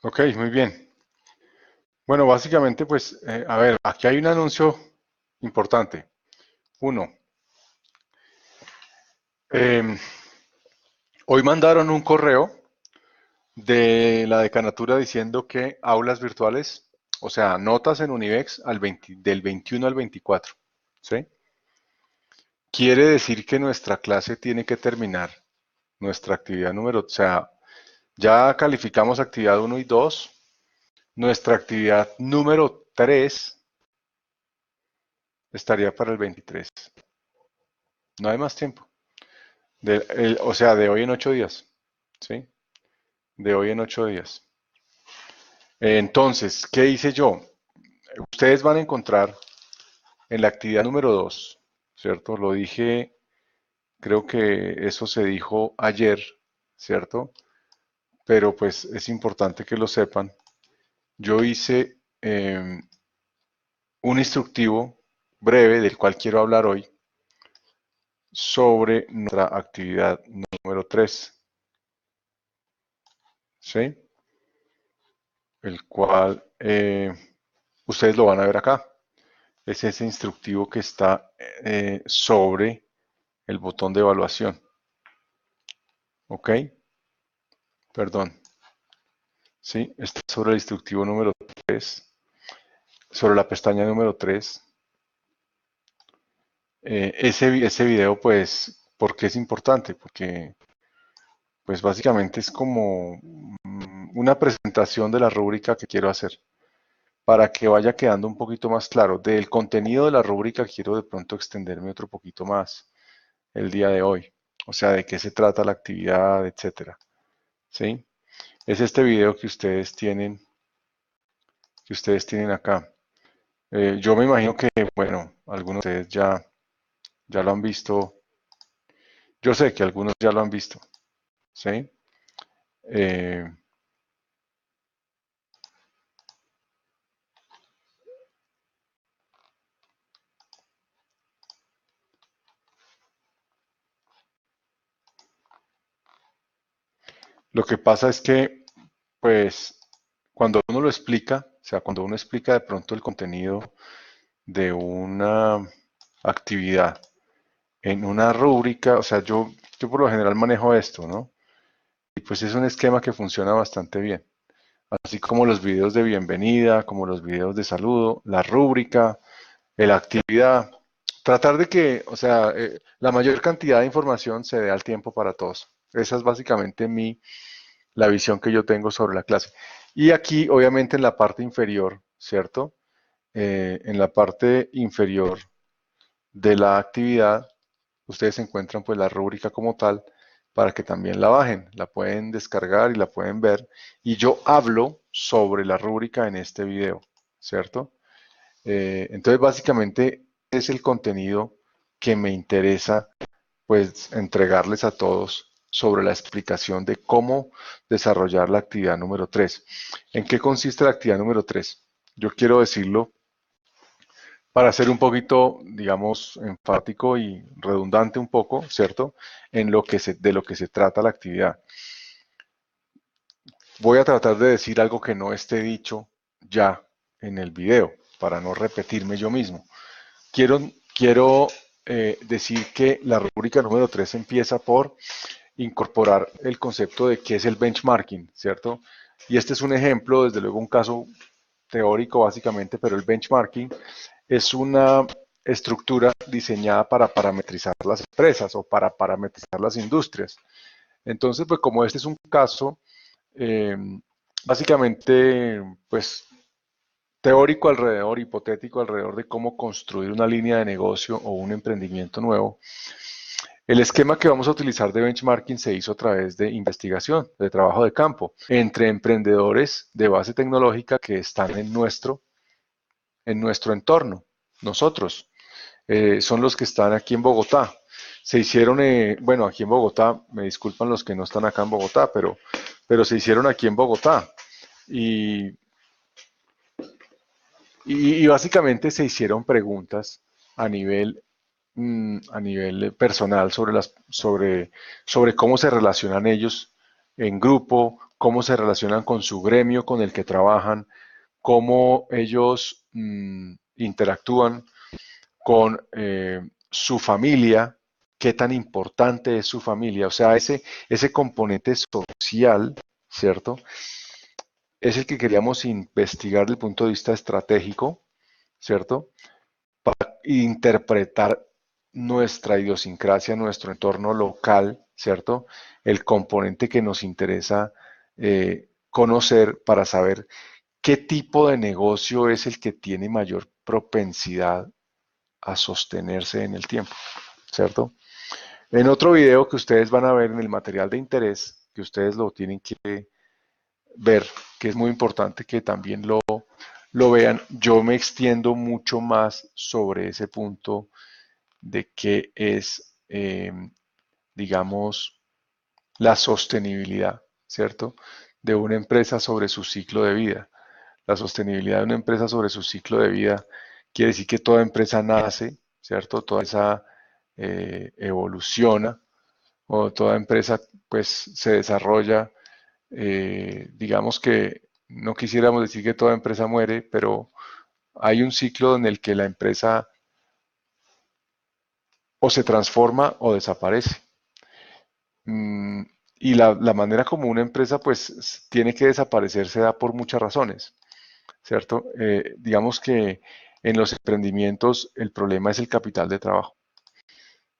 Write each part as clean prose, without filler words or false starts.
Ok, muy bien. Bueno, básicamente, pues, a ver, aquí hay un anuncio importante. Uno, em, hoy mandaron un correo de la decanatura diciendo que aulas virtuales, o sea, notas en Univex del 21 al 24, ¿sí? Quiere decir que nuestra clase tiene que terminar, nuestra actividad o sea, ya calificamos actividad uno y 2. Nuestra actividad número 3 estaría para el 23. No hay más tiempo. O sea, de hoy en 8 días, ¿sí? De hoy en 8 días. Entonces, ¿qué hice yo? Ustedes van a encontrar en la actividad número 2, ¿cierto? Lo dije, creo que eso se dijo ayer, ¿cierto? Pero pues es importante que lo sepan. Yo hice un instructivo breve del cual quiero hablar hoy sobre nuestra actividad número 3, ¿sí? El cual ustedes lo van a ver acá. Es ese instructivo que está sobre el botón de evaluación. ¿Ok? Perdón. Sí, está sobre el instructivo número 3, sobre la pestaña número 3. Ese video, pues, ¿por qué es importante? Porque, pues, básicamente es como una presentación de la rúbrica que quiero hacer para que vaya quedando un poquito más claro. Del contenido de la rúbrica quiero de pronto extenderme otro poquito más el día de hoy. O sea, de qué se trata la actividad, etcétera. ¿Sí? Es este video que ustedes tienen acá. Yo me imagino que, bueno, algunos de ustedes ya lo han visto. Yo sé que algunos ya lo han visto, ¿sí? Eh, lo que pasa es que, pues, cuando uno lo explica, o sea, cuando uno explica de pronto el contenido de una actividad en una rúbrica, o sea, yo por lo general manejo esto, ¿no? Y pues es un esquema que funciona bastante bien. Así como los videos de bienvenida, como los videos de saludo, la rúbrica, la actividad. Tratar de que, o sea, la mayor cantidad de información se dé al tiempo para todos. Esa es básicamente la visión que yo tengo sobre la clase. Y aquí, obviamente, en la parte inferior, ¿cierto? En la parte inferior de la actividad, ustedes encuentran pues la rúbrica como tal para que también la bajen, la pueden descargar y la pueden ver. Y yo hablo sobre la rúbrica en este video, ¿cierto? Entonces, básicamente es el contenido que me interesa pues entregarles a todos sobre la explicación de cómo desarrollar la actividad número 3. ¿En qué consiste la actividad número 3? Yo quiero decirlo para ser un poquito, digamos, enfático y redundante un poco, ¿cierto? De lo que se trata la actividad. Voy a tratar de decir algo que no esté dicho ya en el video, para no repetirme yo mismo. Quiero decir que la rúbrica número 3 empieza por incorporar el concepto de qué es el benchmarking, ¿cierto? Y este es un ejemplo, desde luego un caso teórico básicamente, pero el benchmarking es una estructura diseñada para parametrizar las empresas o para parametrizar las industrias. Entonces, pues como este es un caso, eh, básicamente, pues teórico alrededor, hipotético alrededor de cómo construir una línea de negocio o un emprendimiento nuevo, el esquema que vamos a utilizar de benchmarking se hizo a través de investigación, de trabajo de campo, entre emprendedores de base tecnológica que están en nuestro entorno, nosotros. Son los que están aquí en Bogotá. Se hicieron, bueno, aquí en Bogotá, me disculpan los que no están acá en Bogotá, pero se hicieron aquí en Bogotá. Y, y básicamente se hicieron preguntas a nivel personal sobre cómo se relacionan ellos en grupo, cómo se relacionan con su gremio con el que trabajan, cómo ellos interactúan con su familia, qué tan importante es su familia, o sea, ese componente social, ¿cierto? Es el que queríamos investigar desde el punto de vista estratégico, ¿cierto? Interpretar nuestra idiosincrasia, nuestro entorno local, ¿cierto? El componente que nos interesa conocer para saber qué tipo de negocio es el que tiene mayor propensidad a sostenerse en el tiempo, ¿cierto? En otro video que ustedes van a ver en el material de interés, que ustedes lo tienen que ver, que es muy importante que también lo vean, yo me extiendo mucho más sobre ese punto de qué es, digamos, la sostenibilidad, ¿cierto? De una empresa sobre su ciclo de vida. La sostenibilidad de una empresa sobre su ciclo de vida quiere decir que toda empresa nace, ¿cierto? Toda esa evoluciona o toda empresa pues se desarrolla. Digamos que no quisiéramos decir que toda empresa muere, pero hay un ciclo en el que la empresa o se transforma o desaparece. Mm, y la manera como una empresa pues tiene que desaparecer se da por muchas razones, ¿cierto? Digamos que en los emprendimientos el problema es el capital de trabajo.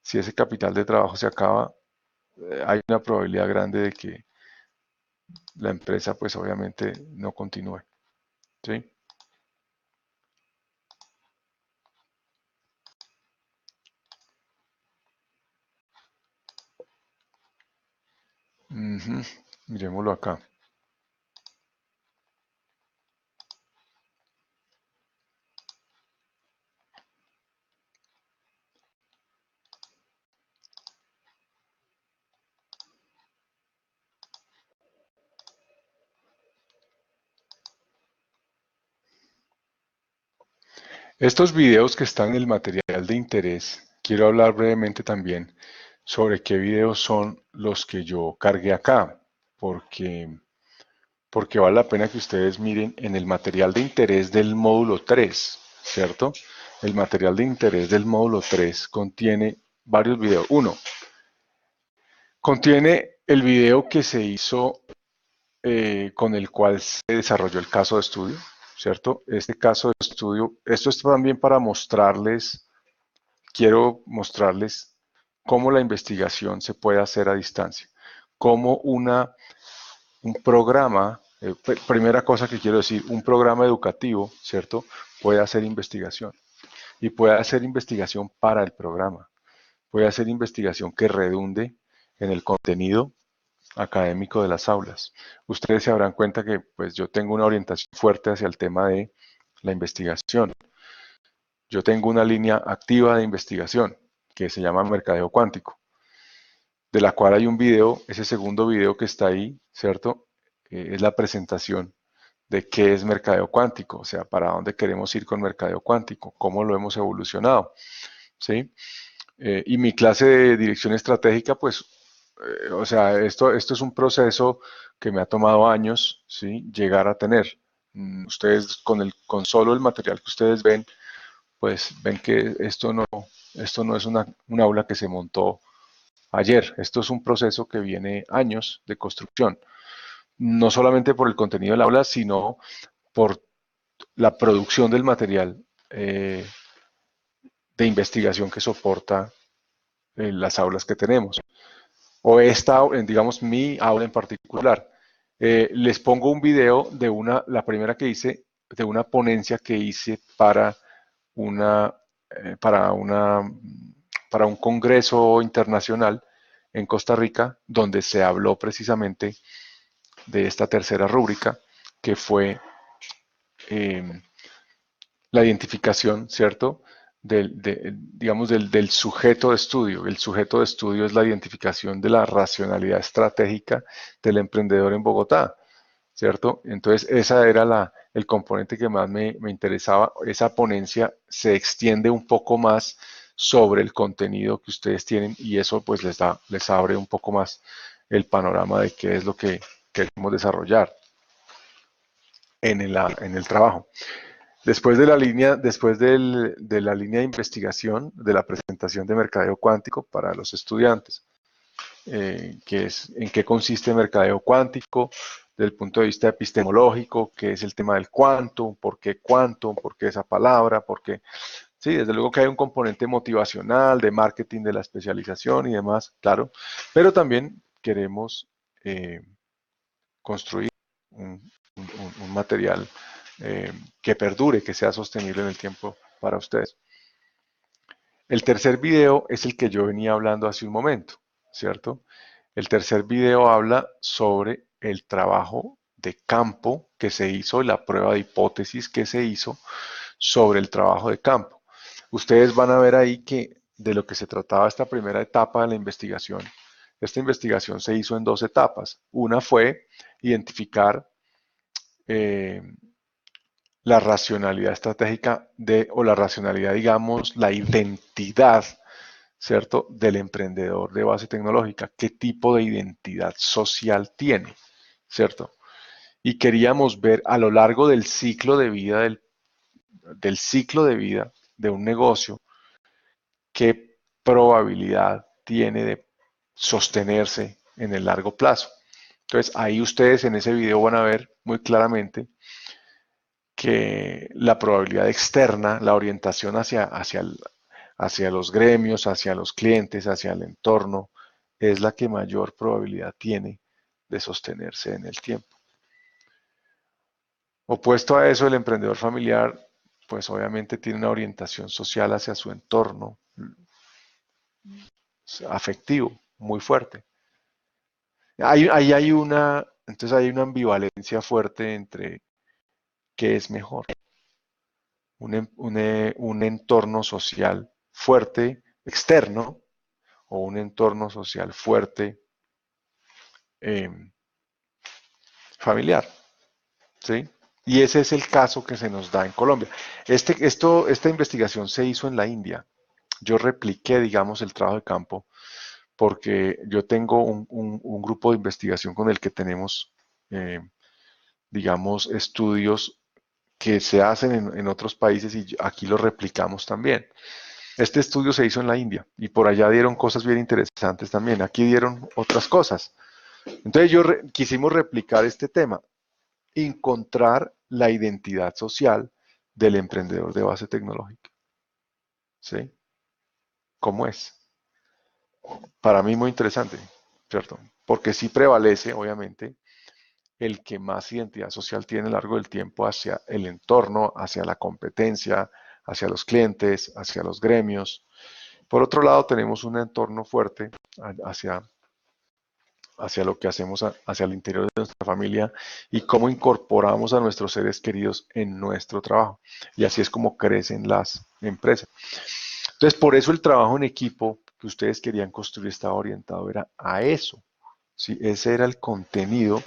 Si ese capital de trabajo se acaba, hay una probabilidad grande de que la empresa pues obviamente no continúe, ¿sí? Ujú. Miremoslo acá. Estos videos que están en el material de interés, quiero hablar brevemente también sobre qué videos son los que yo cargué acá, porque, porque vale la pena que ustedes miren en el material de interés del módulo 3, ¿cierto? El material de interés del módulo 3 contiene varios videos. Uno, contiene el video que se hizo con el cual se desarrolló el caso de estudio, ¿cierto? Este caso de estudio, esto es también para mostrarles, quiero mostrarles cómo la investigación se puede hacer a distancia, cómo un programa, primera cosa que quiero decir, un programa educativo, ¿cierto? Puede hacer investigación y puede hacer investigación para el programa, puede hacer investigación que redunde en el contenido académico de las aulas. Ustedes se habrán cuenta que pues yo tengo una orientación fuerte hacia el tema de la investigación. Yo tengo una línea activa de investigación que se llama Mercadeo Cuántico, de la cual hay un video, ese segundo video que está ahí, ¿cierto? Es la presentación de qué es mercadeo cuántico, o sea, para dónde queremos ir con mercadeo cuántico, cómo lo hemos evolucionado, ¿sí? Y mi clase de dirección estratégica, pues, o sea, esto es un proceso que me ha tomado años, ¿sí? Llegar a tener. Ustedes con solo el material que ustedes ven, pues ven que esto no es un aula que se montó ayer. Esto es un proceso que viene años de construcción, no solamente por el contenido del aula, sino por la producción del material de investigación que soporta las aulas que tenemos. O esta, digamos, mi aula en particular. Les pongo un video de la primera que hice, de una ponencia que hice una, eh, para una, para un congreso internacional en Costa Rica, donde se habló precisamente de esta tercera rúbrica, que fue eh, la identificación, ¿cierto? Digamos, del sujeto de estudio. El sujeto de estudio es la identificación de la racionalidad estratégica del emprendedor en Bogotá, ¿cierto? Entonces, esa era el componente que más me interesaba. Esa ponencia se extiende un poco más sobre el contenido que ustedes tienen y eso pues les abre un poco más el panorama de qué es lo que queremos desarrollar en el trabajo. Después de la línea, de la línea de investigación, de la presentación de mercadeo cuántico para los estudiantes, que es en qué consiste el mercadeo cuántico, desde el punto de vista epistemológico, qué es el tema del quantum, por qué esa palabra, por qué. Sí, desde luego que hay un componente motivacional, de marketing, de la especialización y demás, claro, pero también queremos construir un material que perdure, que sea sostenible en el tiempo para ustedes. El tercer video es el que yo venía hablando hace un momento, ¿cierto? El tercer video habla sobre el trabajo de campo que se hizo, la prueba de hipótesis que se hizo sobre el trabajo de campo. Ustedes van a ver ahí que de lo que se trataba esta primera etapa de la investigación, esta investigación se hizo en dos etapas. Una fue identificar eh, la racionalidad estratégica o la racionalidad, digamos, la identidad, ¿cierto?, del emprendedor de base tecnológica. ¿Qué tipo de identidad social tiene? ¿Cierto? Y queríamos ver a lo largo del ciclo de vida del ciclo de vida de un negocio, qué probabilidad tiene de sostenerse en el largo plazo. Entonces, ahí ustedes en ese video van a ver muy claramente que la probabilidad externa, la orientación hacia los gremios, hacia los clientes, hacia el entorno, es la que mayor probabilidad tiene de sostenerse en el tiempo. Opuesto a eso, el emprendedor familiar, pues obviamente tiene una orientación social hacia su entorno afectivo muy fuerte. Entonces hay una ambivalencia fuerte entre qué es mejor, un entorno social fuerte externo o un entorno social fuerte eh, familiar, ¿sí? Y ese es el caso que se nos da en Colombia. Esta investigación se hizo en la India. Yo repliqué, digamos, el trabajo de campo porque yo tengo un grupo de investigación con el que tenemos, digamos, estudios que se hacen en otros países y aquí los replicamos también. Este estudio se hizo en la India y por allá dieron cosas bien interesantes también. Aquí dieron otras cosas. Entonces quisimos replicar este tema, encontrar la identidad social del emprendedor de base tecnológica. ¿Sí? ¿Cómo es? Para mí muy interesante, ¿cierto? Porque sí prevalece, obviamente, el que más identidad social tiene a lo largo del tiempo hacia el entorno, hacia la competencia, hacia los clientes, hacia los gremios. Por otro lado, tenemos un entorno fuerte hacia lo que hacemos, hacia el interior de nuestra familia y cómo incorporamos a nuestros seres queridos en nuestro trabajo. Y así es como crecen las empresas. Entonces, por eso el trabajo en equipo que ustedes querían construir estaba orientado era a eso. ¿Sí? Ese era el contenido,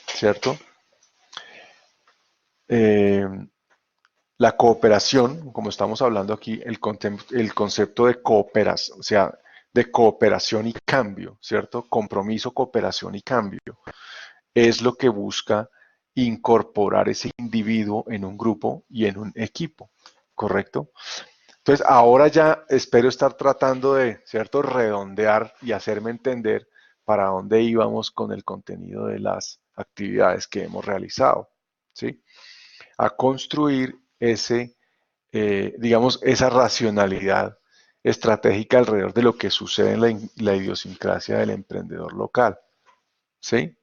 ¿cierto? Eh, la cooperación, como estamos hablando aquí, el concepto de cooperación, o sea, de cooperación y cambio, ¿cierto? Compromiso, cooperación y cambio, es lo que busca incorporar ese individuo en un grupo y en un equipo, ¿correcto? Entonces, ahora ya espero estar tratando de, ¿cierto?, redondear y hacerme entender para dónde íbamos con el contenido de las actividades que hemos realizado, ¿sí? A construir digamos, esa racionalidad estratégica alrededor de lo que sucede en la idiosincrasia del emprendedor local, ¿sí?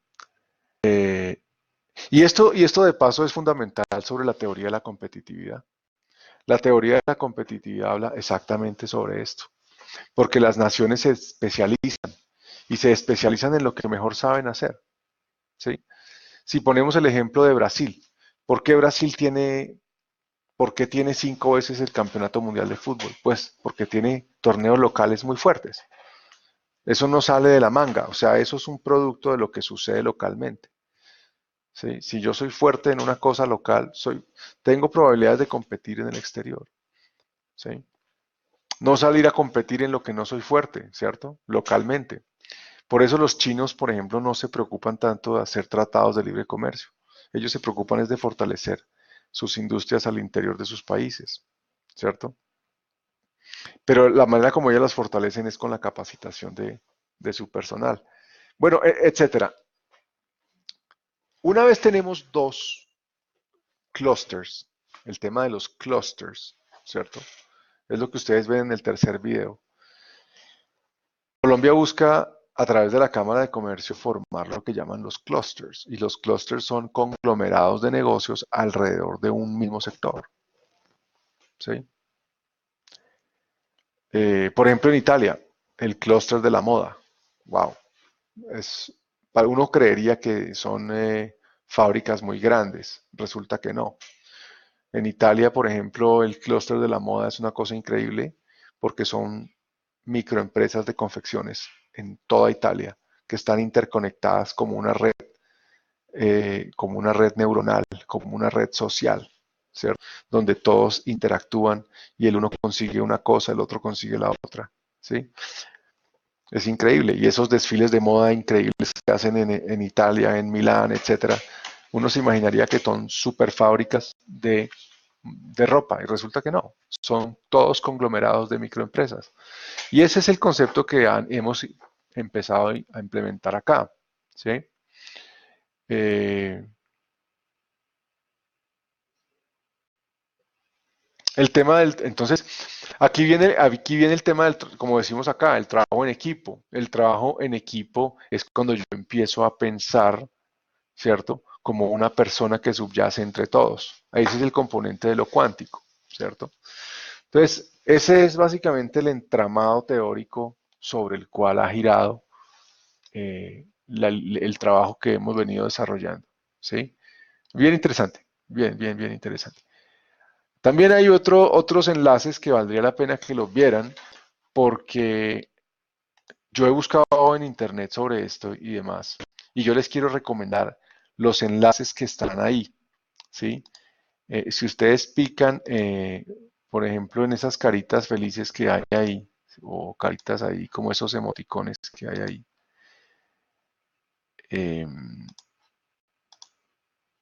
Y esto de paso es fundamental sobre la teoría de la competitividad. La teoría de la competitividad habla exactamente sobre esto, porque las naciones se especializan y se especializan en lo que mejor saben hacer, ¿sí? Si ponemos el ejemplo de Brasil, ¿por qué Brasil por qué tiene 5 veces el campeonato mundial de fútbol? Pues porque tiene torneos locales muy fuertes. Eso no sale de la manga, o sea, eso es un producto de lo que sucede localmente. ¿Sí? Si yo soy fuerte en una cosa local, tengo probabilidades de competir en el exterior. ¿Sí? No salir a competir en lo que no soy fuerte, ¿cierto? Localmente. Por eso los chinos, por ejemplo, no se preocupan tanto de hacer tratados de libre comercio. Ellos se preocupan es de fortalecer sus industrias al interior de sus países, ¿cierto? Pero la manera como ellas las fortalecen es con la capacitación de su personal. Bueno, etcétera. Una vez tenemos dos clusters, el tema de los clusters, ¿cierto? Es lo que ustedes ven en el tercer video. Colombia busca a través de la Cámara de Comercio formar lo que llaman los clusters, y los clusters son conglomerados de negocios alrededor de un mismo sector, ¿sí? Por ejemplo, en Italia, el clúster de la moda. Wow, es, uno creería que son fábricas muy grandes, resulta que no. En Italia, por ejemplo, el clúster de la moda es una cosa increíble porque son microempresas de confecciones en toda Italia que están interconectadas como una red neuronal, como una red social, ¿cierto? Donde todos interactúan y el uno consigue una cosa, el otro consigue la otra, ¿sí? Es increíble. Y esos desfiles de moda increíbles que hacen en Italia, en Milán, etcétera, uno se imaginaría que son super fábricas de ropa y resulta que no. Son todos conglomerados de microempresas. Y ese es el concepto que hemos empezado a implementar acá, ¿sí? Eh, el tema entonces, aquí viene el tema como decimos acá, el trabajo en equipo. El trabajo en equipo es cuando yo empiezo a pensar, ¿cierto? Como una persona que subyace entre todos. Ese es el componente de lo cuántico, ¿cierto? Entonces, ese es básicamente el entramado teórico sobre el cual ha girado el trabajo que hemos venido desarrollando, ¿sí? Bien interesante, bien interesante. También hay otros enlaces que valdría la pena que los vieran porque yo he buscado en internet sobre esto y demás y yo les quiero recomendar los enlaces que están ahí, ¿sí? Si ustedes pican, por ejemplo, en esas caritas felices que hay ahí, o caritas ahí como esos emoticones que hay ahí, eh,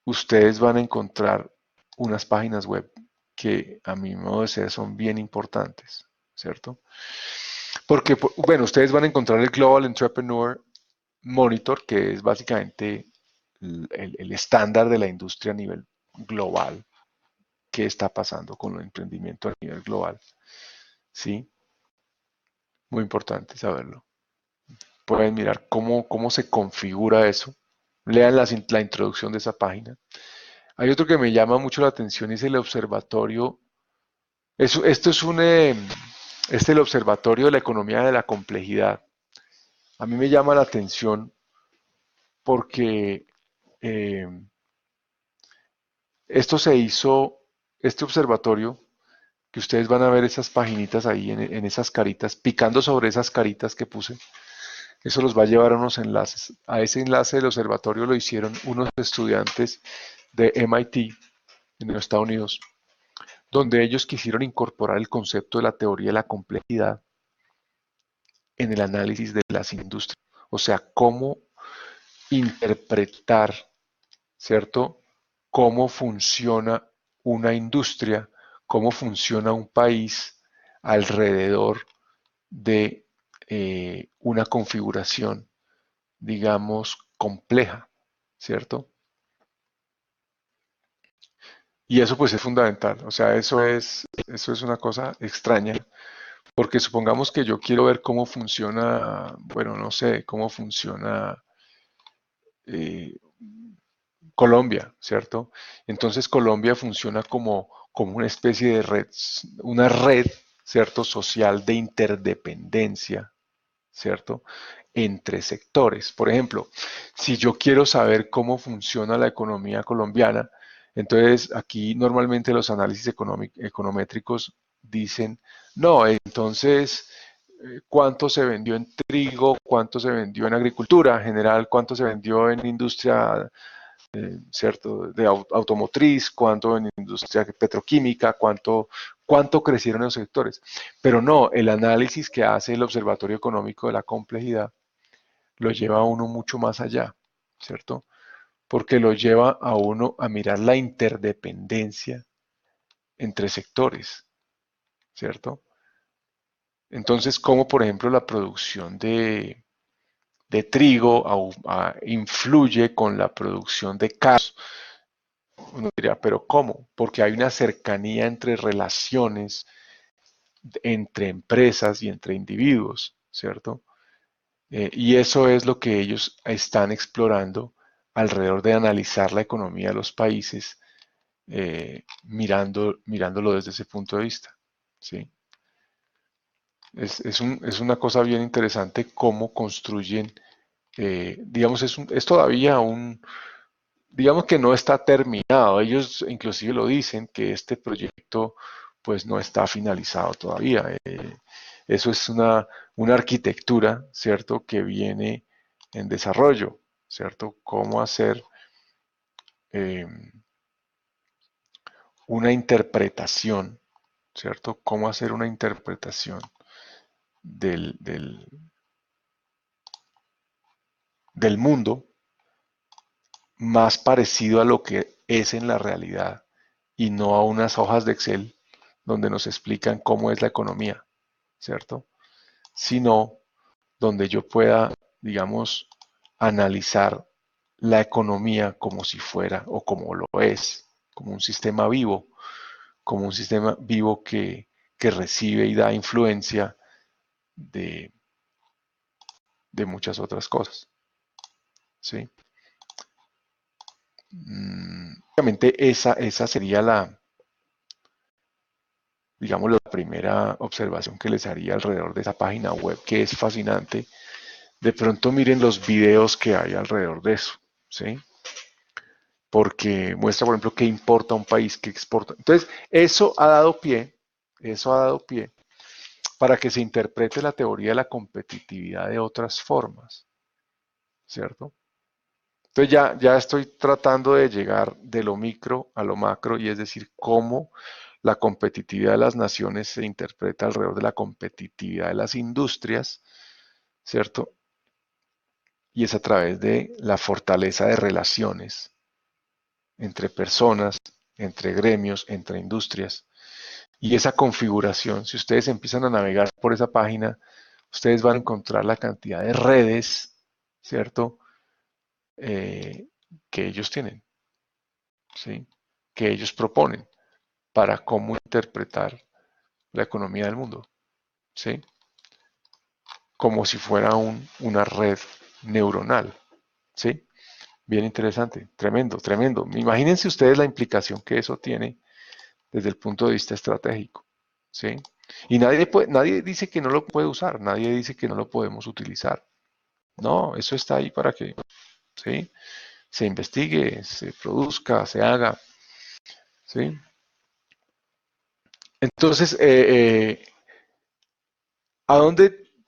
ustedes van a encontrar unas páginas web que a mi modo de ser son bien importantes, ¿cierto? Porque, bueno, ustedes van a encontrar el Global Entrepreneur Monitor, que es básicamente el estándar de la industria a nivel global, qué está pasando con el emprendimiento a nivel global, ¿sí? Muy importante saberlo. Pueden mirar cómo se configura eso. Lean la introducción de esa página. Hay otro que me llama mucho la atención, es el observatorio. Esto es el observatorio de la economía de la complejidad. A mí me llama la atención porque eh, esto se hizo, este observatorio, que ustedes van a ver esas paginitas ahí en esas caritas, picando sobre esas caritas que puse, eso los va a llevar a unos enlaces. A ese enlace del observatorio lo hicieron unos estudiantes de MIT en los Estados Unidos, donde ellos quisieron incorporar el concepto de la teoría de la complejidad en el análisis de las industrias. O sea, cómo interpretar, ¿cierto? Cómo funciona una industria, cómo funciona un país alrededor de una configuración, digamos, compleja, ¿cierto? Y eso pues es fundamental, o sea, eso es una cosa extraña, porque supongamos que yo quiero ver cómo funciona, bueno, no sé, cómo funciona eh, Colombia, ¿cierto? Entonces Colombia funciona como una especie de red, una red, ¿cierto? Social de interdependencia, ¿cierto? Entre sectores. Por ejemplo, si yo quiero saber cómo funciona la economía colombiana, entonces aquí normalmente los análisis econométricos dicen, no, entonces, ¿cuánto se vendió en trigo? ¿Cuánto se vendió en agricultura en general? ¿Cuánto se vendió en industria ¿cierto? De automotriz, cuánto en industria petroquímica, cuánto crecieron los sectores. Pero no, el análisis que hace el Observatorio Económico de la Complejidad lo lleva a uno mucho más allá, ¿cierto? Porque lo lleva a uno a mirar la interdependencia entre sectores, ¿cierto? Entonces, cómo por ejemplo la producción de trigo influye con la producción de carros. Uno diría, pero ¿cómo? Porque hay una cercanía entre relaciones, entre empresas y entre individuos, ¿cierto? Y eso es lo que ellos están explorando alrededor de analizar la economía de los países, mirándolo desde ese punto de vista, ¿sí? Es una cosa bien interesante cómo construyen, digamos, es todavía digamos que no está terminado. Ellos inclusive lo dicen que este proyecto pues no está finalizado todavía. Eso es una arquitectura, ¿cierto? Que viene en desarrollo, ¿cierto? Cómo hacer eh, una interpretación, ¿cierto? Cómo hacer una interpretación del, del, del mundo más parecido a lo que es en la realidad y no a unas hojas de Excel donde nos explican cómo es la economía, ¿cierto? Sino donde yo pueda, digamos, analizar la economía como si fuera o como lo es, como un sistema vivo que recibe y da influencia de, de muchas otras cosas, ¿sí? Obviamente esa sería digamos, la primera observación que les haría alrededor de esa página web, que es fascinante. De pronto miren los videos que hay alrededor de eso, ¿sí? Porque muestra, por ejemplo, qué importa un país que exporta. Entonces, eso ha dado pie para que se interprete la teoría de la competitividad de otras formas, ¿cierto? Entonces ya estoy tratando de llegar de lo micro a lo macro y es decir, cómo la competitividad de las naciones se interpreta alrededor de la competitividad de las industrias, ¿cierto? Y es a través de la fortaleza de relaciones entre personas, entre gremios, entre industrias. Y esa configuración, si ustedes empiezan a navegar por esa página, ustedes van a encontrar la cantidad de redes, ¿cierto? Eh, que ellos tienen, ¿sí? Que ellos proponen para cómo interpretar la economía del mundo, ¿sí? Como si fuera una red neuronal, ¿sí? Bien interesante, tremendo, tremendo. Imagínense ustedes la implicación que eso tiene desde el punto de vista estratégico, ¿sí? Y nadie dice que no lo puede usar, nadie dice que no lo podemos utilizar. No, eso está ahí para que, ¿sí? Se investigue, se produzca, se haga, ¿sí? Entonces,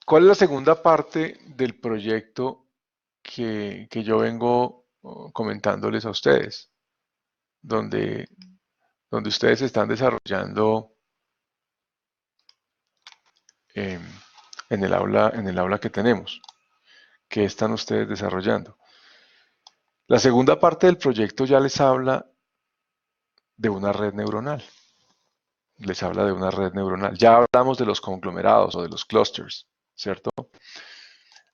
¿cuál es la segunda parte del proyecto que yo vengo comentándoles a ustedes? Donde, donde ustedes están desarrollando eh, en el aula que tenemos. ¿Qué están ustedes desarrollando? La segunda parte del proyecto ya les habla de una red neuronal. Les habla de una red neuronal. Ya hablamos de los conglomerados o de los clusters, ¿cierto?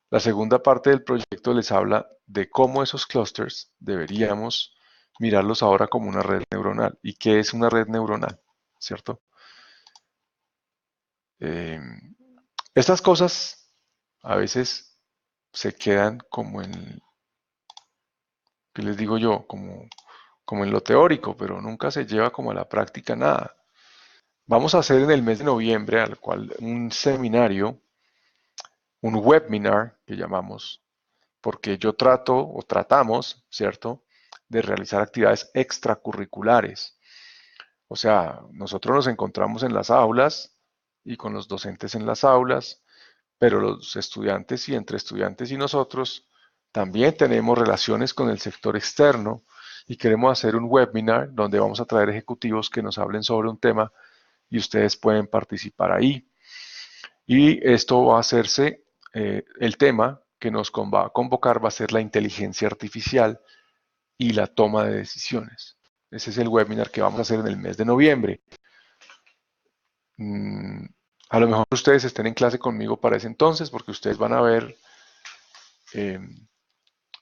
La segunda parte del proyecto les habla de cómo esos clusters deberíamos mirarlos ahora como una red neuronal. ¿Y qué es una red neuronal? ¿Cierto? Eh, estas cosas a veces se quedan como ¿qué les digo yo? Como en lo teórico, pero nunca se lleva como a la práctica nada. Vamos a hacer en el mes de noviembre, al cual un seminario, un webinar que llamamos, porque yo trato o tratamos, ¿cierto?, de realizar actividades extracurriculares. O sea, nosotros nos encontramos en las aulas y con los docentes en las aulas, pero los estudiantes y entre estudiantes y nosotros también tenemos relaciones con el sector externo y queremos hacer un webinar donde vamos a traer ejecutivos que nos hablen sobre un tema y ustedes pueden participar ahí. Y esto va a hacerse, el tema que nos va a convocar va a ser la inteligencia artificial y la toma de decisiones. Ese es el webinar que vamos a hacer en el mes de noviembre. A lo mejor ustedes estén en clase conmigo para ese entonces, porque ustedes van a ver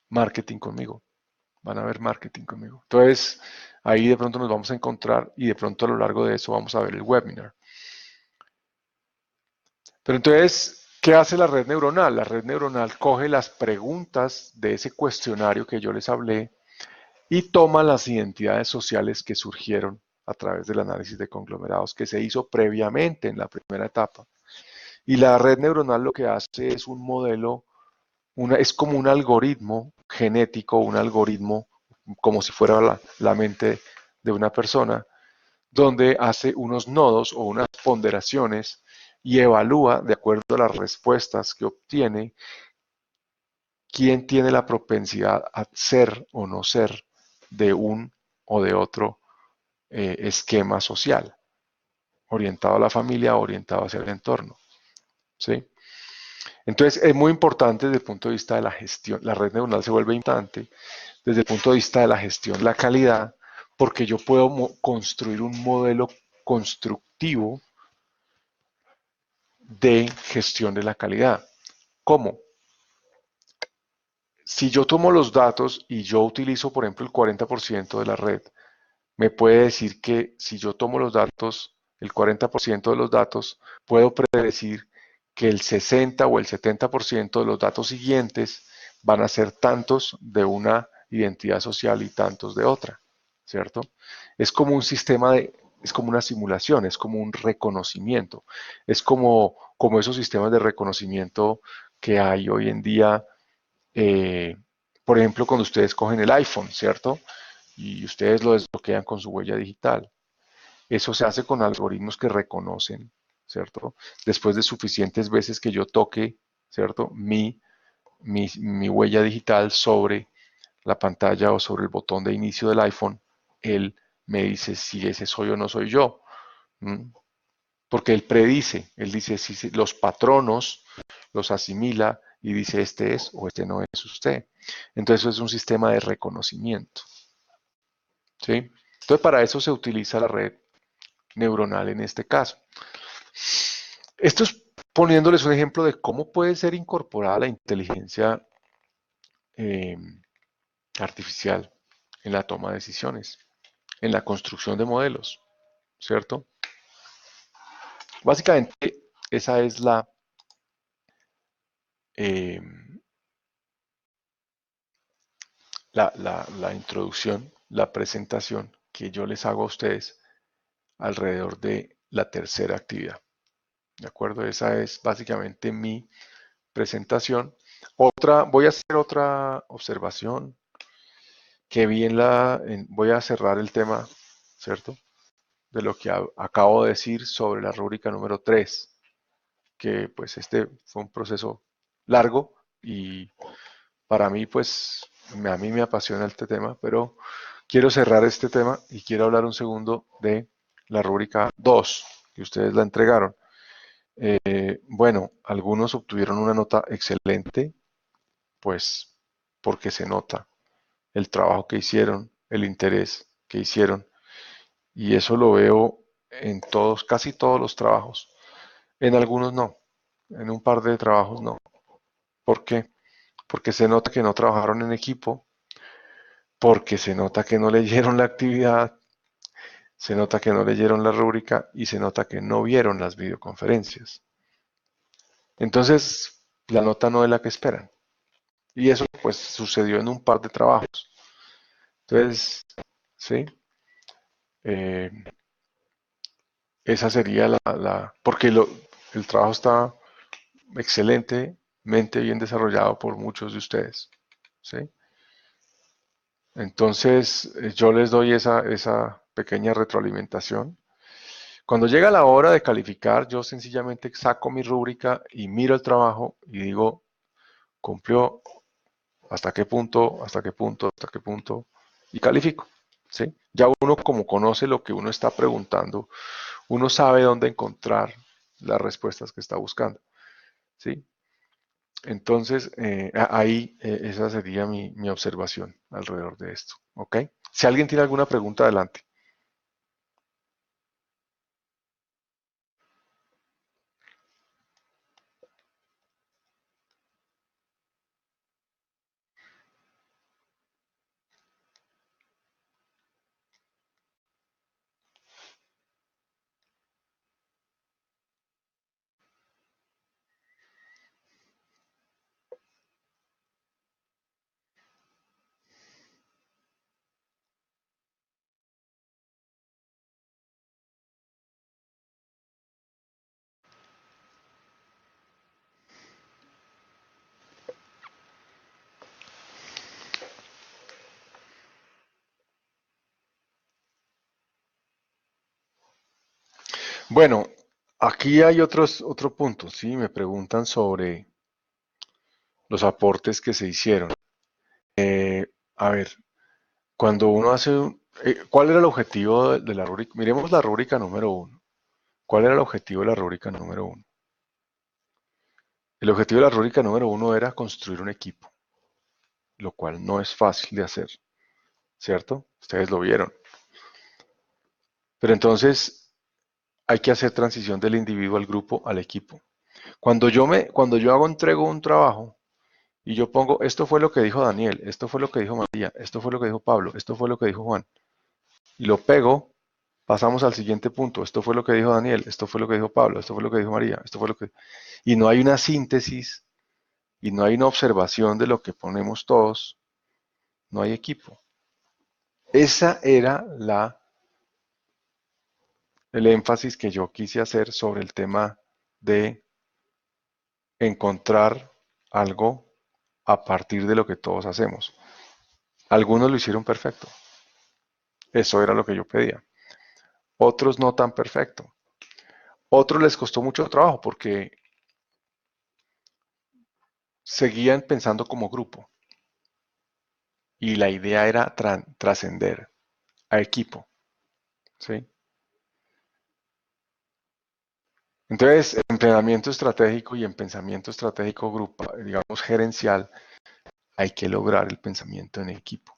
marketing conmigo. Van a ver marketing conmigo. Entonces, ahí de pronto nos vamos a encontrar y de pronto a lo largo de eso vamos a ver el webinar. Pero entonces, ¿qué hace la red neuronal? La red neuronal coge las preguntas de ese cuestionario que yo les hablé y toma las identidades sociales que surgieron a través del análisis de conglomerados que se hizo previamente en la primera etapa. Y la red neuronal lo que hace es un modelo, es como un algoritmo genético, un algoritmo como si fuera la mente de una persona, donde hace unos nodos o unas ponderaciones y evalúa, de acuerdo a las respuestas que obtiene, quién tiene la propensidad a ser o no ser de un o de otro esquema social, orientado a la familia, orientado hacia el entorno. ¿Sí? Entonces, es muy importante desde el punto de vista de la gestión. La red neuronal se vuelve importante desde el punto de vista de la gestión, la calidad, porque yo puedo construir un modelo constructivo de gestión de la calidad. ¿Cómo? Si yo tomo los datos y yo utilizo, por ejemplo, el 40% de la red, me puede decir que si yo tomo los datos, el 40% de los datos, puedo predecir que el 60 o el 70% de los datos siguientes van a ser tantos de una identidad social y tantos de otra, ¿cierto? Es como un sistema es como una simulación, es como un reconocimiento, es como esos sistemas de reconocimiento que hay hoy en día, eh, por ejemplo, cuando ustedes cogen el iPhone, ¿cierto? Y ustedes lo desbloquean con su huella digital. Eso se hace con algoritmos que reconocen, ¿cierto? Después de suficientes veces que yo toque, ¿cierto? Mi huella digital sobre la pantalla o sobre el botón de inicio del iPhone, él me dice si ese soy o no soy yo. ¿Mm? Porque él predice, él dice si los patronos los asimila y dice este es o este no es usted. Entonces eso es un sistema de reconocimiento. ¿Sí? Entonces para eso se utiliza la red neuronal en este caso. Esto es poniéndoles un ejemplo de cómo puede ser incorporada la inteligencia eh, artificial en la toma de decisiones, en la construcción de modelos, ¿cierto? Básicamente esa es eh, la introducción, la presentación que yo les hago a ustedes alrededor de la tercera actividad. ¿De acuerdo? Esa es básicamente mi presentación. Voy a hacer otra observación que vi voy a cerrar el tema, ¿cierto? De lo que acabo de decir sobre la rúbrica número 3, que pues este fue un proceso largo y para mí pues a mí me apasiona este tema, pero quiero cerrar este tema y quiero hablar un segundo de la rúbrica 2, que ustedes la entregaron. Bueno, algunos obtuvieron una nota excelente, pues porque se nota el trabajo que hicieron, el interés que hicieron, y eso lo veo en todos, casi todos los trabajos. En algunos no, en un par de trabajos no. ¿Por qué? Porque se nota que no trabajaron en equipo, porque se nota que no leyeron la actividad, se nota que no leyeron la rúbrica y se nota que no vieron las videoconferencias. Entonces, la nota no es la que esperan. Y eso pues sucedió en un par de trabajos. Entonces, sí, eh, esa sería porque el trabajo está excelentemente bien desarrollado por muchos de ustedes. ¿Sí? Entonces, yo les doy esa pequeña retroalimentación. Cuando llega la hora de calificar, yo sencillamente saco mi rúbrica y miro el trabajo y digo, cumplió hasta qué punto, hasta qué punto, hasta qué punto, y califico. ¿Sí? Ya uno como conoce lo que uno está preguntando, uno sabe dónde encontrar las respuestas que está buscando. ¿Sí? Entonces, ahí esa sería mi observación alrededor de esto. ¿Ok? Si alguien tiene alguna pregunta, adelante. Bueno, aquí hay otro punto, ¿sí? Me preguntan sobre los aportes que se hicieron. A ver, cuando uno hace ¿cuál era el objetivo de la rúbrica? Miremos la rúbrica número uno. ¿Cuál era el objetivo de la rúbrica número uno? El objetivo de la rúbrica número uno era construir un equipo, lo cual no es fácil de hacer, ¿cierto? Ustedes lo vieron. Pero entonces hay que hacer transición del individuo al grupo al equipo. Cuando yo entrego un trabajo y yo pongo, esto fue lo que dijo Daniel, esto fue lo que dijo María, esto fue lo que dijo Pablo, esto fue lo que dijo Juan, y lo pego, pasamos al siguiente punto, esto fue lo que dijo Daniel, esto fue lo que dijo Pablo, esto fue lo que dijo María, esto fue lo que... Y no hay una síntesis y no hay una observación de lo que ponemos todos, no hay equipo. Esa era el énfasis que yo quise hacer sobre el tema de encontrar algo a partir de lo que todos hacemos. Algunos lo hicieron perfecto, eso era lo que yo pedía. Otros no tan perfecto. Otros les costó mucho trabajo porque seguían pensando como grupo y la idea era trascender a equipo, ¿sí? Entonces, en entrenamiento estratégico y en pensamiento estratégico grupal, digamos gerencial, hay que lograr el pensamiento en equipo.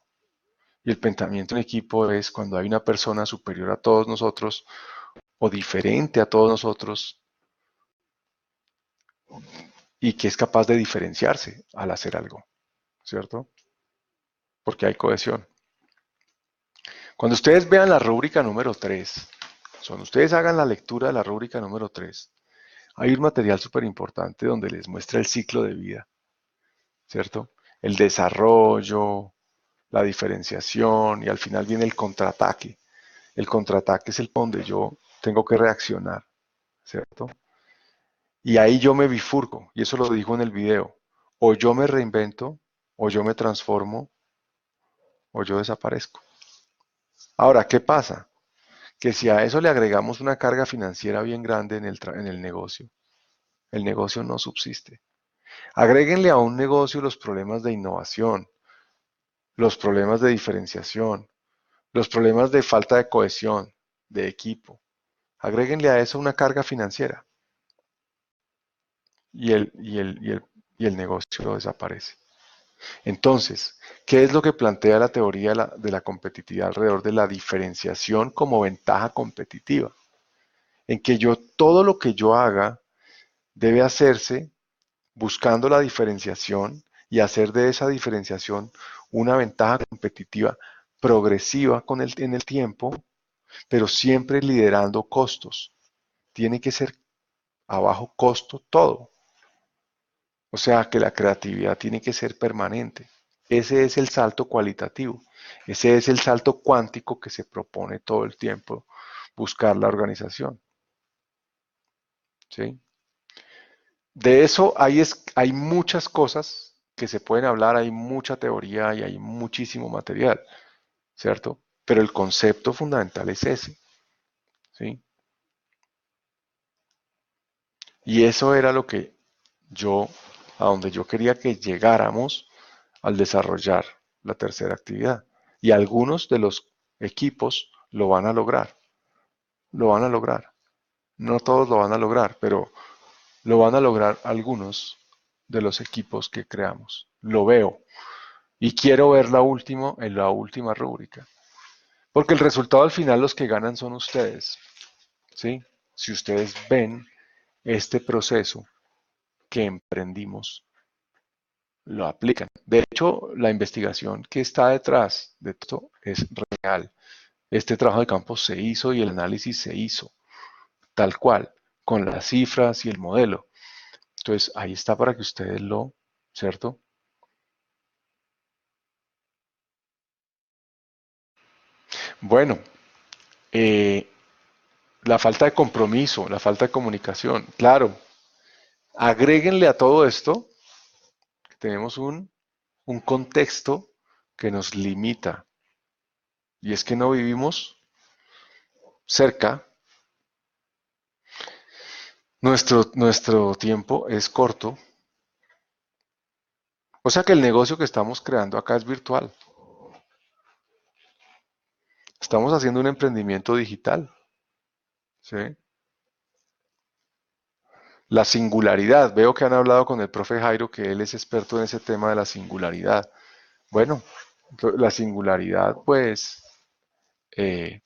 Y el pensamiento en equipo es cuando hay una persona superior a todos nosotros o diferente a todos nosotros y que es capaz de diferenciarse al hacer algo, ¿cierto? Porque hay cohesión. Cuando ustedes vean la rúbrica número 3, cuando ustedes hagan la lectura de la rúbrica número 3, hay un material súper importante donde les muestra el ciclo de vida, ¿cierto? El desarrollo, la diferenciación y al final viene el contraataque. El contraataque es el donde yo tengo que reaccionar, ¿cierto? Y ahí yo me bifurco, y eso lo dijo en el video. O yo me reinvento, o yo me transformo, o yo desaparezco. Ahora, ¿qué pasa? Que si a eso le agregamos una carga financiera bien grande en el negocio no subsiste. Agréguenle a un negocio los problemas de innovación, los problemas de diferenciación, los problemas de falta de cohesión, de equipo. Agréguenle a eso una carga financiera y el negocio desaparece. Entonces, ¿qué es lo que plantea la teoría de la competitividad alrededor de la diferenciación como ventaja competitiva? En que yo todo lo que yo haga debe hacerse buscando la diferenciación y hacer de esa diferenciación una ventaja competitiva progresiva en el tiempo, pero siempre liderando costos. Tiene que ser a bajo costo todo. O sea que la creatividad tiene que ser permanente. Ese es el salto cualitativo. Ese es el salto cuántico que se propone todo el tiempo buscar la organización. ¿Sí? De eso hay muchas cosas que se pueden hablar, hay mucha teoría y hay muchísimo material, ¿cierto? Pero el concepto fundamental es ese, ¿sí? Y eso era lo que yo, a donde yo quería que llegáramos al desarrollar la tercera actividad. Y algunos de los equipos lo van a lograr, lo van a lograr. No todos lo van a lograr, pero lo van a lograr algunos. de los equipos que creamos. Lo veo. Y quiero ver en la última rúbrica. Porque el resultado al final los que ganan son ustedes. ¿Sí? Si ustedes ven este proceso que emprendimos, lo aplican. De hecho, la investigación que está detrás de esto es real. Este trabajo de campo se hizo y el análisis se hizo, tal cual, con las cifras y el modelo. Entonces, ahí está para que ustedes lo, ¿cierto? Bueno, eh, la falta de compromiso, la falta de comunicación. Claro, agréguenle a todo esto que tenemos un contexto que nos limita. Y es que no vivimos cerca. Nuestro tiempo es corto. O sea que el negocio que estamos creando acá es virtual. Estamos haciendo un emprendimiento digital. ¿Sí? La singularidad. Veo que han hablado con el profe Jairo, que él es experto en ese tema de la singularidad. Bueno, la singularidad, pues, eh,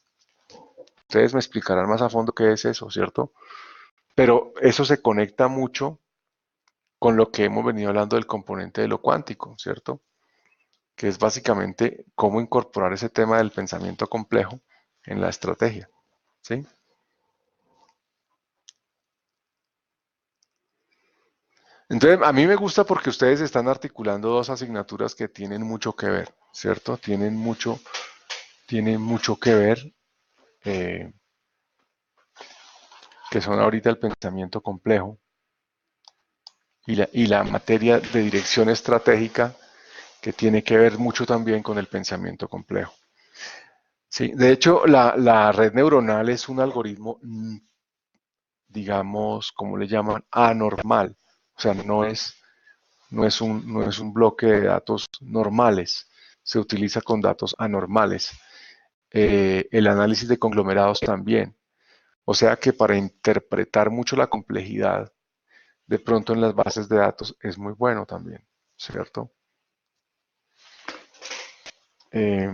ustedes me explicarán más a fondo qué es eso, ¿cierto? Pero eso se conecta mucho con lo que hemos venido hablando del componente de lo cuántico, ¿cierto? Que es básicamente cómo incorporar ese tema del pensamiento complejo en la estrategia, ¿sí? Entonces, a mí me gusta porque ustedes están articulando dos asignaturas que tienen mucho que ver, ¿cierto? Tienen mucho que ver, eh, que son ahorita el pensamiento complejo y la materia de dirección estratégica, que tiene que ver mucho también con el pensamiento complejo. Sí, de hecho, la red neuronal es un algoritmo, digamos, ¿cómo le llaman? Anormal. O sea, no es un bloque de datos normales. Se utiliza con datos anormales. El análisis de conglomerados también. O sea que para interpretar mucho la complejidad, de pronto en las bases de datos es muy bueno también, ¿cierto? Eh,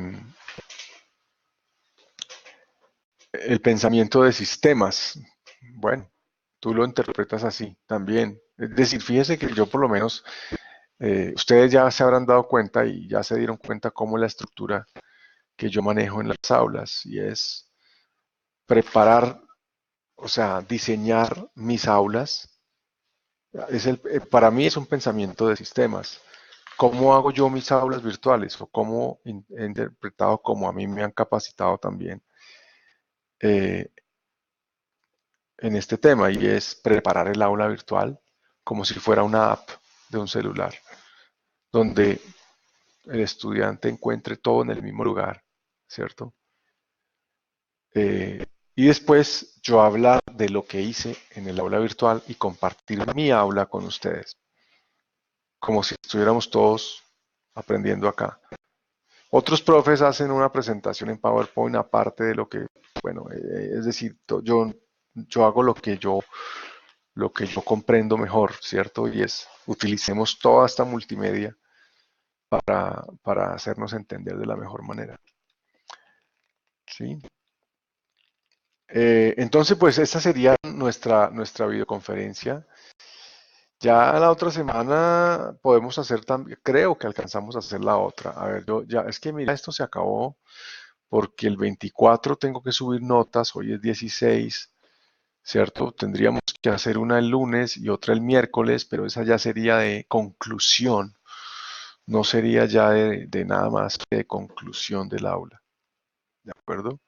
el pensamiento de sistemas, bueno, tú lo interpretas así también. Es decir, fíjese que yo por lo menos, ustedes ya se habrán dado cuenta y ya se dieron cuenta cómo es la estructura que yo manejo en las aulas y es preparar, o sea, diseñar mis aulas. Para mí es un pensamiento de sistemas. ¿Cómo hago yo mis aulas virtuales? O cómo he interpretado cómo a mí me han capacitado también eh, en este tema, y es preparar el aula virtual como si fuera una app de un celular, donde el estudiante encuentre todo en el mismo lugar, ¿cierto? Y después yo hablar de lo que hice en el aula virtual y compartir mi aula con ustedes, como si estuviéramos todos aprendiendo acá. Otros profes hacen una presentación en PowerPoint aparte de lo que, bueno, es decir, yo hago lo que yo comprendo mejor, ¿cierto? Y es, utilicemos toda esta multimedia para hacernos entender de la mejor manera, ¿sí? Entonces, pues esta sería nuestra videoconferencia. Ya la otra semana podemos hacer también, creo que alcanzamos a hacer la otra. A ver, yo ya, es que mira, esto se acabó porque el 24 tengo que subir notas, hoy es 16, ¿cierto? Tendríamos que hacer una el lunes y otra el miércoles, pero esa ya sería de conclusión, no sería ya de nada más que de conclusión del aula, ¿de acuerdo?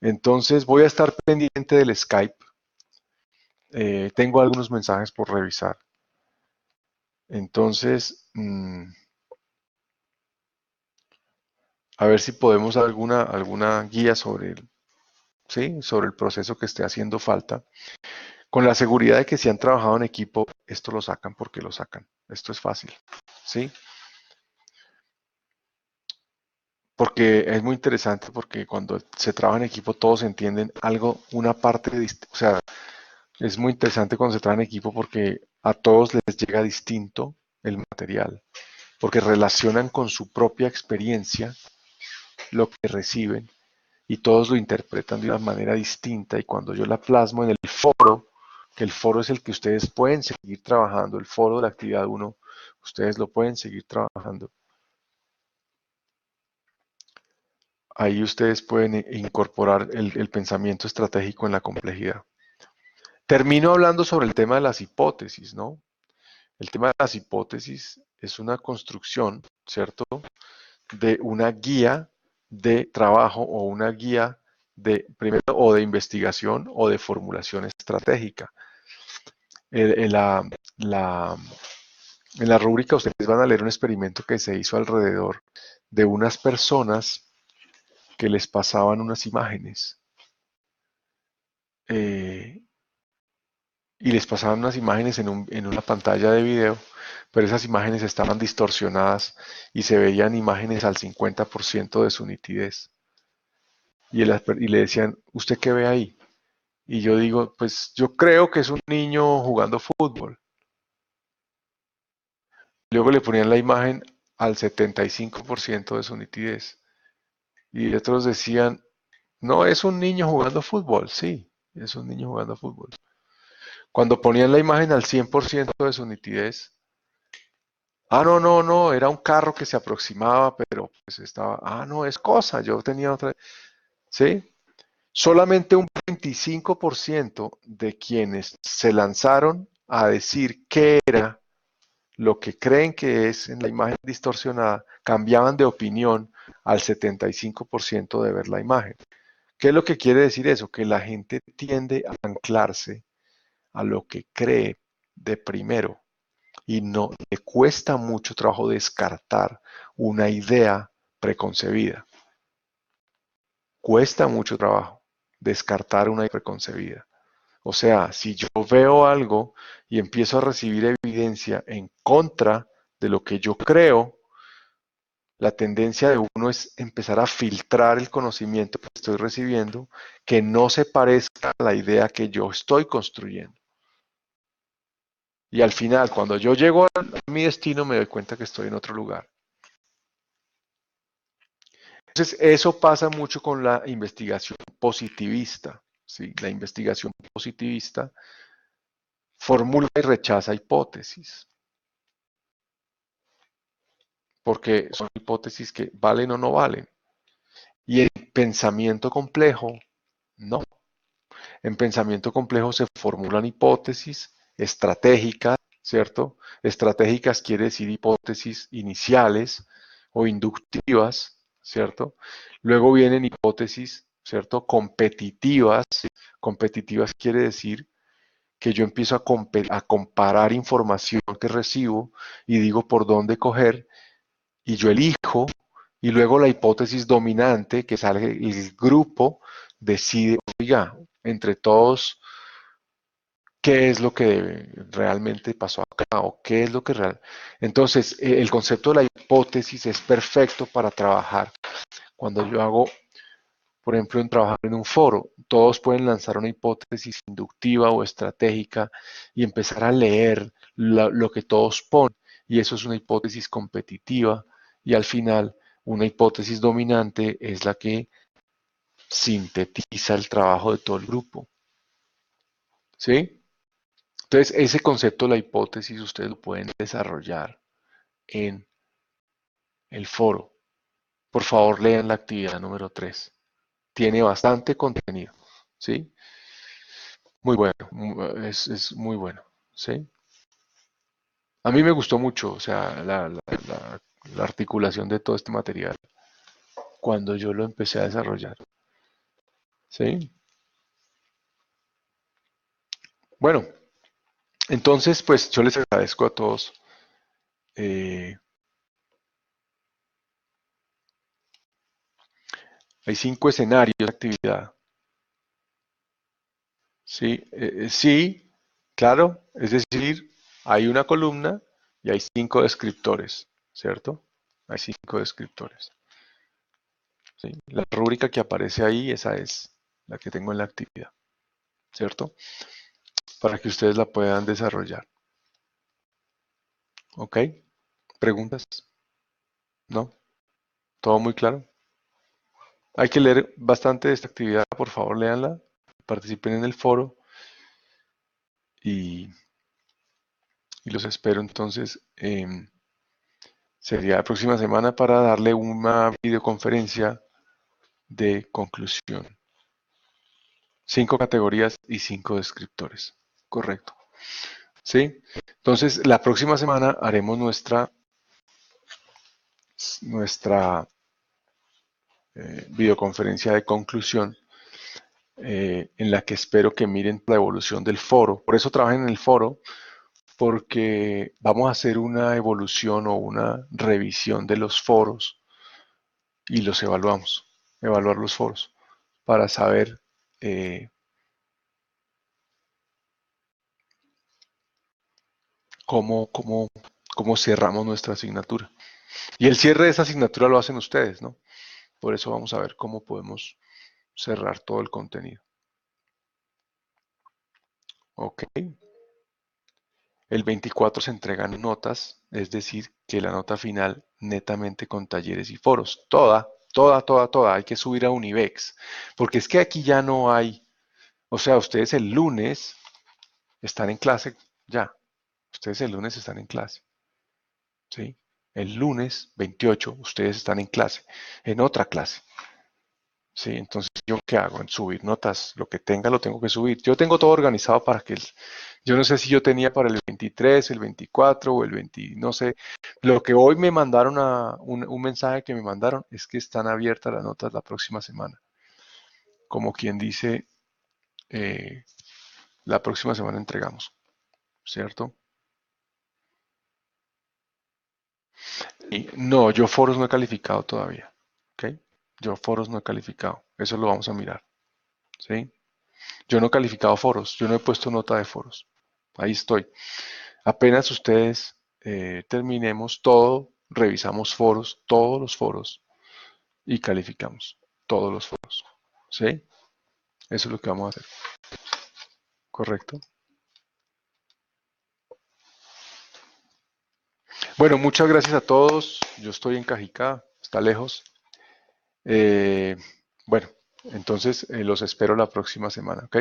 Entonces voy a estar pendiente del Skype. Tengo algunos mensajes por revisar. Entonces, a ver si podemos dar alguna guía ¿sí? Sobre el proceso que esté haciendo falta. Con la seguridad de que si han trabajado en equipo, esto lo sacan porque lo sacan. Esto es fácil, ¿sí? Porque es muy interesante porque cuando se trabaja en equipo todos entienden algo, una parte, o sea, Es muy interesante cuando se trabaja en equipo porque a todos les llega distinto el material, porque relacionan con su propia experiencia lo que reciben y todos lo interpretan de una manera distinta y cuando yo la plasmo en el foro, que el foro es el que ustedes pueden seguir trabajando, el foro de la actividad uno, ustedes lo pueden seguir trabajando. Ahí ustedes pueden incorporar el pensamiento estratégico en la complejidad. Termino hablando sobre el tema de las hipótesis, ¿no? El tema de las hipótesis es una construcción, ¿cierto? De una guía de trabajo o una guía de, primero, o de investigación o de formulación estratégica. En en la rúbrica ustedes van a leer un experimento que se hizo alrededor de unas personas que les pasaban unas imágenes eh, y les pasaban unas imágenes en una pantalla de video, pero esas imágenes estaban distorsionadas y se veían imágenes al 50% de su nitidez. Y le decían, ¿usted qué ve ahí? Y yo digo, pues yo creo que es un niño jugando fútbol. Luego le ponían la imagen al 75% de su nitidez. Y otros decían, no, es un niño jugando fútbol. Sí, es un niño jugando fútbol. Cuando ponían la imagen al 100% de su nitidez, no, no, no, era un carro que se aproximaba, pero pues estaba, no, es cosa, yo tenía otra, ¿sí? Solamente un 25% de quienes se lanzaron a decir qué era lo que creen que es en la imagen distorsionada, cambiaban de opinión al 75% de ver la imagen. ¿Qué es lo que quiere decir eso? Que la gente tiende a anclarse a lo que cree de primero y no le cuesta mucho trabajo descartar una idea preconcebida. Cuesta mucho trabajo descartar una idea preconcebida. O sea, si yo veo algo y empiezo a recibir evidencia en contra de lo que yo creo, la tendencia de uno es empezar a filtrar el conocimiento que estoy recibiendo que no se parezca a la idea que yo estoy construyendo. Y al final, cuando yo llego a mi destino, me doy cuenta que estoy en otro lugar. Entonces, eso pasa mucho con la investigación positivista. ¿Sí? La investigación positivista formula y rechaza hipótesis, porque son hipótesis que valen o no valen. Y en pensamiento complejo, no. En pensamiento complejo se formulan hipótesis estratégicas, ¿cierto? Estratégicas quiere decir hipótesis iniciales o inductivas, ¿cierto? Luego vienen hipótesis, ¿cierto? Competitivas. Competitivas quiere decir que yo empiezo a comparar información que recibo y digo por dónde coger y yo elijo y luego la hipótesis dominante que sale el grupo decide, oiga, entre todos, qué es lo que realmente pasó acá o qué es lo que real. Entonces, el concepto de la hipótesis es perfecto para trabajar. Cuando yo hago, por ejemplo, en trabajar en un foro, todos pueden lanzar una hipótesis inductiva o estratégica y empezar a leer lo que todos ponen. Y eso es una hipótesis competitiva y al final una hipótesis dominante es la que sintetiza el trabajo de todo el grupo. ¿Sí? Entonces, ese concepto de la hipótesis ustedes lo pueden desarrollar en el foro. Por favor, lean la actividad número 3. Tiene bastante contenido. ¿Sí? Muy bueno, es muy bueno, ¿sí? A mí me gustó mucho, o sea, la articulación de todo este material cuando yo lo empecé a desarrollar, ¿sí? Bueno, entonces, pues yo les agradezco a todos. eh, Hay 5 escenarios de actividad, ¿sí? Sí, claro, es decir, hay una columna y hay 5 descriptores, ¿cierto? Hay 5 descriptores. ¿Sí? La rúbrica que aparece ahí, esa es la que tengo en la actividad, ¿cierto? para que ustedes la puedan desarrollar. ¿Ok? ¿Preguntas? ¿No? ¿Todo muy claro? Hay que leer bastante de esta actividad, por favor, léanla, participen en el foro y, y los espero entonces. Sería la próxima semana para darle una videoconferencia de conclusión. 5 categorías y 5 descriptores. Correcto. ¿Sí? Entonces, la próxima semana haremos nuestra videoconferencia de conclusión en la que espero que miren la evolución del foro. Por eso trabajen en el foro, porque vamos a hacer una evolución o una revisión de los foros y los evaluamos. Evaluar los foros para saber cómo, cómo, cómo cerramos nuestra asignatura. Y el cierre de esa asignatura lo hacen ustedes, ¿no? Por eso vamos a ver cómo podemos cerrar todo el contenido. Ok. El 24 se entregan notas, es decir, que la nota final netamente con talleres y foros. Toda. Hay que subir a Univex. Porque es que aquí ya no hay, o sea, ustedes el lunes están en clase ya. Ustedes el lunes están en clase. ¿Sí? El lunes 28 ustedes están en clase, en otra clase. Sí, entonces yo qué hago en subir notas, lo que tenga lo tengo que subir. Yo tengo todo organizado para que yo no sé si yo tenía para el 23, el 24 o el 20, no sé. Lo que hoy me mandaron un mensaje que me mandaron es que están abiertas las notas la próxima semana. Como quien dice, eh, la próxima semana entregamos, ¿cierto? Y no, yo foros no he calificado todavía, ¿ok? Yo foros no he calificado, eso lo vamos a mirar, ¿sí? Yo no he calificado foros, yo no he puesto nota de foros. Ahí estoy. Apenas ustedes terminemos todo, revisamos foros, todos los foros y calificamos todos los foros. ¿Sí? Eso es lo que vamos a hacer. ¿Correcto? Bueno, muchas gracias a todos. Yo estoy en Cajicá, está lejos. Eh, bueno, entonces los espero la próxima semana, ¿ok?